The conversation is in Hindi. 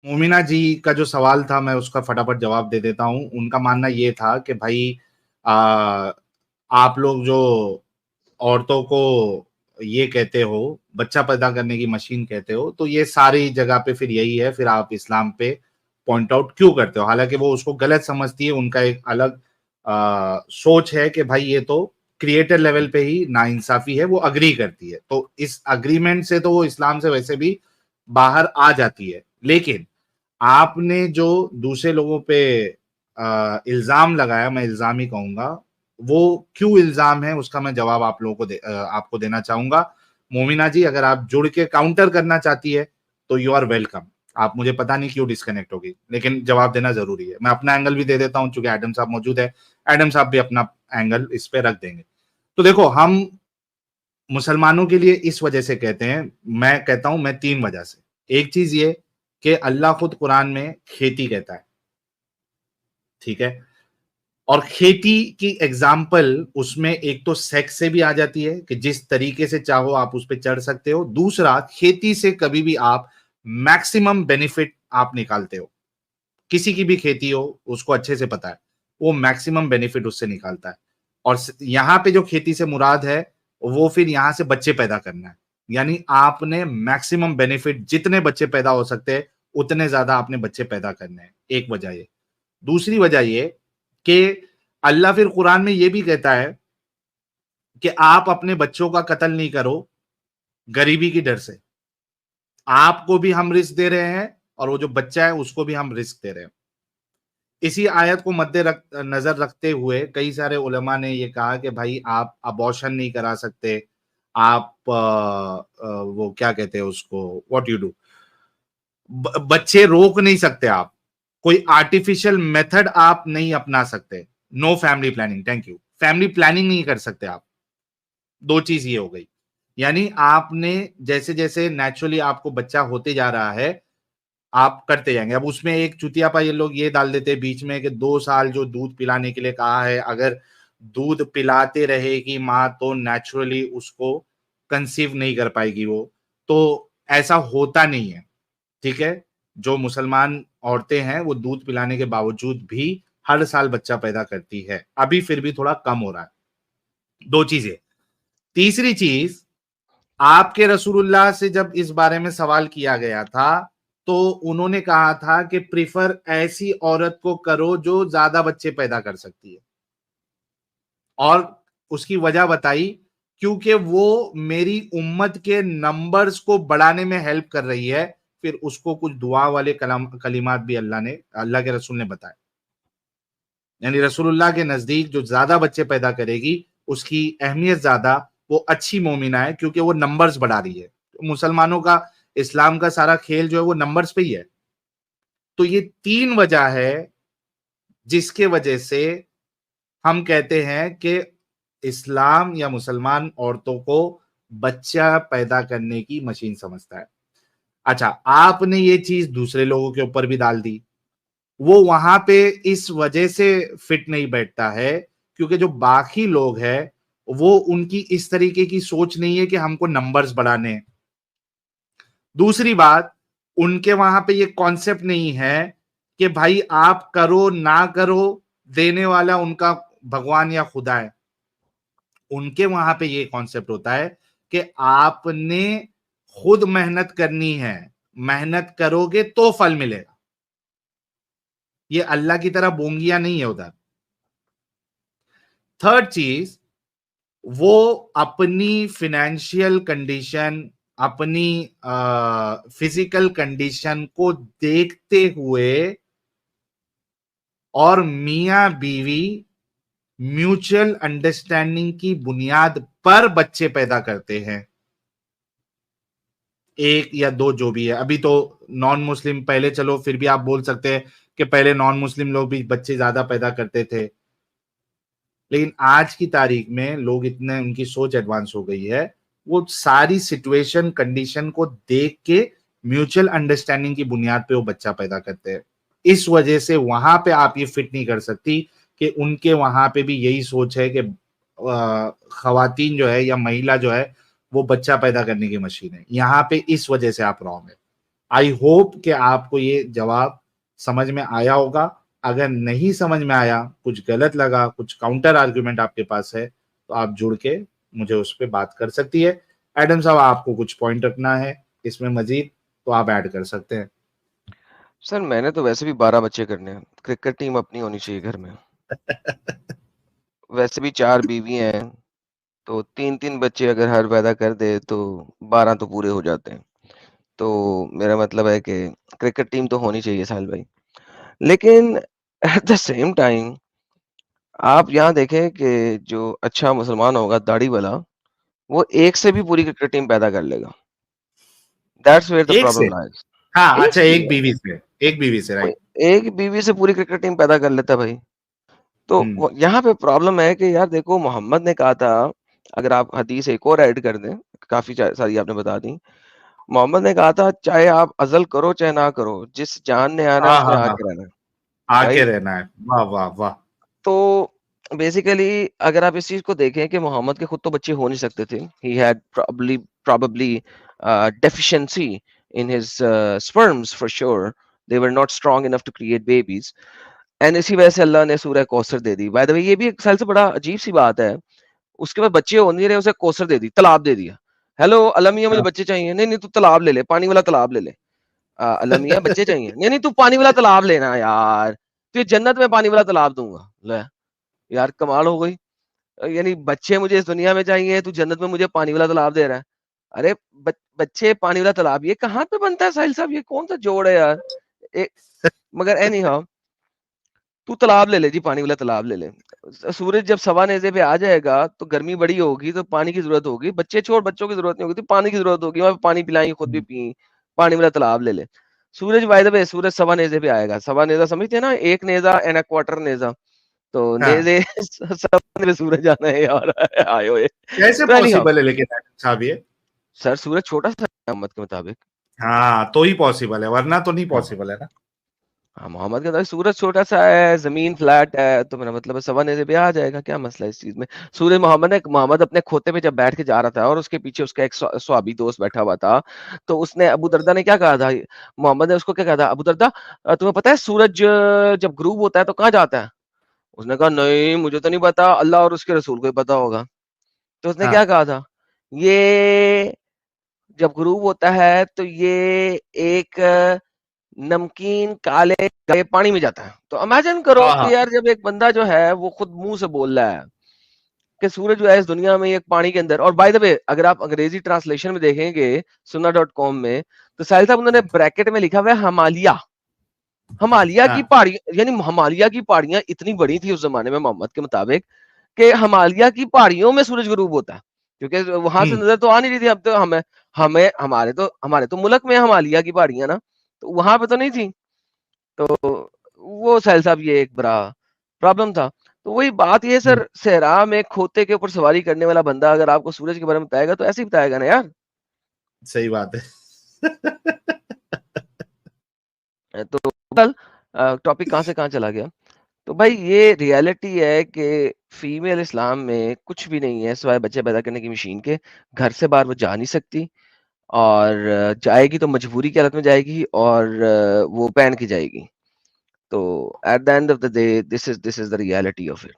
मोमिना जी का जो सवाल था मैं उसका फटाफट जवाब दे देता हूँ। उनका मानना ये था कि भाई आ, आप लोग जो औरतों को ये कहते हो, बच्चा पैदा करने की मशीन कहते हो, तो ये सारी जगह पे फिर यही है, फिर आप इस्लाम पे पॉइंट आउट क्यों करते हो? हालांकि वो उसको गलत समझती है, उनका एक अलग सोच है कि भाई ये तो क्रिएटर लेवल पे ही नाइंसाफी है, वो अग्री करती है, तो इस अग्रीमेंट से तो वो इस्लाम से वैसे भी बाहर आ जाती है। लेकिन आपने जो दूसरे लोगों पे इल्जाम लगाया, मैं इल्जाम ही कहूंगा, वो क्यों इल्जाम है उसका मैं जवाब आप लोगों को आपको देना चाहूंगा। मोमिना जी, अगर आप जुड़ के काउंटर करना चाहती है तो यू आर वेलकम। आप मुझे पता नहीं क्यों डिस्कनेक्ट होगी, लेकिन जवाब देना जरूरी है। मैं अपना एंगल भी दे देता हूं, चूंकि एडम साहब मौजूद है, एडम साहब भी अपना एंगल इस पे रख देंगे। तो देखो, हम मुसलमानों के लिए इस वजह से कहते हैं, मैं कहता हूं मैं 3 वजह से। एक चीज ये कि अल्लाह खुद कुरान में खेती कहता है, ठीक है, और खेती की एग्जाम्पल उसमें एक तो सेक्स से भी आ जाती है कि जिस तरीके से चाहो आप उस पर चढ़ सकते हो। दूसरा, खेती से कभी भी आप मैक्सिमम बेनिफिट आप निकालते हो। किसी की भी खेती हो, उसको अच्छे से पता है, वो मैक्सिमम बेनिफिट उससे निकालता है। और यहां पे जो खेती से मुराद है, वो फिर यहां से बच्चे पैदा करना है। यानी आपने मैक्सिमम बेनिफिट, जितने बच्चे पैदा हो सकते हैं उतने ज्यादा आपने बच्चे पैदा करने हैं। एक वजह ये। दूसरी वजह ये कि अल्लाह फिर कुरान में ये भी कहता है कि आप अपने बच्चों का कत्ल नहीं करो गरीबी की डर से। आपको भी हम रिस्क दे रहे हैं और वो जो बच्चा है उसको भी हम रिस्क दे रहे हैं। इसी आयत को नजर रखते हुए कई सारे उलमा ने ये कहा कि भाई आप अबॉर्शन नहीं करा सकते, आप वो क्या कहते हैं उसको, व्हाट यू डू, बच्चे रोक नहीं सकते आप, कोई आर्टिफिशियल मेथड आप नहीं अपना सकते। No family planning, thank you, family planning नहीं कर सकते आप। दो चीज ये हो गई। यानी आपने जैसे जैसे नेचुरली आपको बच्चा होते जा रहा है, आप करते जाएंगे। अब उसमें एक चुतियापा ये लोग ये डाल देते हैं बीच में कि 2 साल जो दूध पिलाने के लिए कहा है, अगर दूध पिलाते रहेगी माँ तो नेचुरली उसको कंसीव नहीं कर पाएगी वो। तो ऐसा होता नहीं है, ठीक है। जो मुसलमान औरतें हैं वो दूध पिलाने के बावजूद भी हर साल बच्चा पैदा करती है। अभी फिर भी थोड़ा कम हो रहा है। दो चीजें। तीसरी चीज, आपके रसूलुल्लाह से जब इस बारे में सवाल किया गया था तो उन्होंने कहा था कि प्रिफर ऐसी औरत को करो जो ज्यादा बच्चे पैदा कर सकती है, और उसकी वजह बताई, क्योंकि वो मेरी उम्मत के नंबर्स को बढ़ाने में हेल्प कर रही है। फिर उसको कुछ दुआ वाले कलिमात भी अल्लाह के रसूल ने बताए। यानी रसूलुल्लाह के नजदीक जो ज्यादा बच्चे पैदा करेगी उसकी अहमियत ज्यादा, वो अच्छी मोमिना है, क्योंकि वो नंबर्स बढ़ा रही है। तो मुसलमानों का, इस्लाम का सारा खेल जो है वो नंबर्स पे ही है। तो ये 3 वजह है जिसके वजह से हम कहते हैं कि इस्लाम या मुसलमान औरतों को बच्चा पैदा करने की मशीन समझता है। अच्छा, आपने ये चीज दूसरे लोगों के ऊपर भी डाल दी, वो वहां पे इस वजह से फिट नहीं बैठता है क्योंकि जो बाकी लोग हैं वो, उनकी इस तरीके की सोच नहीं है कि हमको नंबर्स बढ़ाने हैं। दूसरी बात, उनके वहां पे ये कॉन्सेप्ट नहीं है कि भाई आप करो ना करो, देने वाला उनका भगवान या खुदा है। उनके वहां पे ये कॉन्सेप्ट होता है कि आपने खुद मेहनत करनी है, मेहनत करोगे तो फल मिलेगा। ये अल्लाह की तरह बोंगिया नहीं है उधर। थर्ड चीज, वो अपनी फिनेंशियल कंडीशन, अपनी फिजिकल कंडीशन को देखते हुए और मियां बीवी म्यूचुअल अंडरस्टैंडिंग की बुनियाद पर बच्चे पैदा करते हैं, एक या दो जो भी है। अभी तो नॉन मुस्लिम, पहले चलो फिर भी आप बोल सकते हैं कि पहले नॉन मुस्लिम लोग भी बच्चे ज्यादा पैदा करते थे, लेकिन आज की तारीख में लोग इतने, उनकी सोच एडवांस हो गई है, वो सारी सिचुएशन कंडीशन को देख के म्यूचुअल अंडरस्टैंडिंग की बुनियाद पे वो बच्चा पैदा करते हैं। इस वजह से वहां पे आप ये फिट नहीं कर सकती कि उनके वहां पे भी यही सोच है कि खवातीन जो है या महिला जो है वो बच्चा पैदा करने की मशीन है। यहाँ पे इस वजह से आप रॉन्ग है। आई होप कि आपको ये जवाब समझ में आया होगा। अगर नहीं समझ में आया, कुछ गलत लगा, कुछ काउंटर आर्ग्यूमेंट आपके पास है, तो आप जुड़ के मुझे उस पर बात कर सकती है। एडम साहब, आपको कुछ पॉइंट रखना है इसमें मजीद, तो आप ऐड कर सकते हैं। सर मैंने तो वैसे भी 12 बच्चे करने हैं, क्रिकेट टीम अपनी होनी चाहिए घर में। वैसे भी 4 बीवी हैं, तो 3-3 बच्चे अगर हर पैदा कर दे तो 12 तो पूरे हो जाते हैं। तो मेरा मतलब है कि क्रिकेट टीम तो होनी चाहिए साहिल भाई। लेकिन एट द सेम टाइम आप यहाँ देखें कि जो अच्छा मुसलमान होगा दाढ़ी वाला, वो एक से भी पूरी क्रिकेट टीम पैदा कर लेगा। दैट्स वेयर द एक से? Problem lies. हाँ, एक अच्छा, से एक यार, बीवी से, एक बीवी से, वो राइट। एक बीवी से पूरी क्रिकेट टीम पैदा कर लेता है भाई। तो हम्म। यहाँ पे प्रॉब्लम है कि यार देखो मोहम्मद ने कहा था, अगर आप हदीस एक और ऐड कर दें, काफी सारी आपने बता दी। मोहम्मद ने कहा था चाहे आप अज़ल करो चाहे ना करो, जिस जान ने आना है हाँ उसने हाँ हाँ, आके रहना है, आके राइट? रहना है। वाह वाह वाह। तो बेसिकली अगर आप इस चीज को देखें कि मोहम्मद के खुद तो बच्चे हो नहीं सकते थे, he had probably deficiency in his sperms for sure. They were not strong enough to create babies. And इसी वजह से अल्लाह ने सूरह कौसर दे दी। बाय द वे ये भी एक साल से बड़ा अजीब सी बात है, उसके बाद बच्चे हो नहीं रहे, उसे कौसर दे दी, तालाब दे दिया। हेलो अल्लाह मियां मुझे हाँ, बच्चे चाहिए, नहीं नहीं तू तालाब ले ले, पानी वाला तालाब ले ले। अल्लाह मियां बच्चे चाहिए, नहीं नहीं तू पानी वाला तालाब लेना यार, तुझे जन्नत में पानी वाला तालाब दूंगा। ले यार, कमाल हो गई। यानी बच्चे मुझे इस दुनिया में चाहिए, तू जन्नत में मुझे पानी वाला तालाब दे रहा है। अरे बच्चे पानी वाला तालाब, ये कहाँ पे बनता है साहिल साहब, ये कौन सा जोड़ है यार। ए, मगर एनी हाउ, तू तालाब ले ले जी, पानी वाला तालाब ले ले। सूरज जब सवा नेज़े पे आ जाएगा तो गर्मी बड़ी होगी, तो पानी की जरूरत होगी। बच्चे छोड़, बच्चों की जरूरत नहीं होगी, तो पानी की जरूरत होगी, वहां पे पानी पिलाएंगे, खुद भी पिए। पानी वाला तालाब ले ले। सूरज बाय द वे, सूरज सवा नेज़े पे आएगा। सवा नेज़ा समझते हैं ना, एक Neza and a quarter Neza. तो हाँ। नेज़े सवा में सूरज आना है यार, आए हुए। कैसे तो एनी हाउ, पॉसिबल है लेकिन एडम साहब ये? सर सूरज छोटा सा है मोहम्मद के मुताबिक। हाँ, तो ही पॉसिबल है, वरना तो नहीं हाँ पॉसिबल है ना। हाँ, मोहम्मद के अंदर सूरज छोटा-सा है, ज़मीन फ्लैट है, तो मेरा मतलब है सवा नेज़े पे आ जाएगा, क्या मसला है इस चीज़ में? सूरज मोहम्मद अपने खोते पे जब बैठ के जा रहा था और उसके पीछे उसका एक स्वाबी दोस्त बैठा हुआ था, तो उसने अबू दरदा ने क्या कहा था, मोहम्मद ने उसको क्या कहा था, "अबू दरदा तुम्हें पता है सूरज जब ग्रूब होता है तो कहाँ जाता है?" उसने कहा, "नहीं, मुझे तो नहीं पता, अल्लाह और उसके रसूल को ही पता होगा।" तो उसने क्या हाँ कहा था, "ये जब ग्रूब होता है तो ये एक नमकीन काले गहरे पानी में जाता है।" तो इमेजिन करो हाँ हाँ। कि यार जब एक बंदा जो है वो खुद मुंह से बोल रहा है कि सूरज जो है इस दुनिया में एक पानी के अंदर, और बाय द वे अगर आप अंग्रेजी ट्रांसलेशन में देखेंगे सुन्ना.com में, तो साहिल साहब उन्होंने ब्रैकेट में लिखा हुआ है हिमालय। हिमालय की हाँ। पहाड़ी, यानी हिमालय की पहाड़ियां इतनी बड़ी थी उस जमाने में मोहम्मद के मुताबिक कि हिमालय की पहाड़ियों में सूरज गुरूब होता है, क्योंकि वहां से हम्म। नजर तो आ नहीं रही थी। अब तो हमें हमें हमारे तो मुल्क में हिमालय की पहाड़ियां ना, तो वहां पे तो नहीं थी। तो वो साहिल साहब ये एक बड़ा प्रॉब्लम था। तो वही बात ये हम्म, सर, सहरा में खोते के ऊपर सवारी करने वाला बंदा अगर आपको सूरज के बारे में बताएगा तो ऐसे ही बताएगा ना यार। सही बात है। तो कल टॉपिक कहाँ से कहाँ चला गया। तो भाई ये रियलिटी है कि फीमेल इस्लाम में कुछ भी नहीं है सिवाय बच्चे पैदा करने की मशीन के। घर से बाहर वो जा नहीं सकती, और जाएगी तो मजबूरी की हालत में जाएगी, और वो पहन के जाएगी। तो at the end of the day this is the reality of it.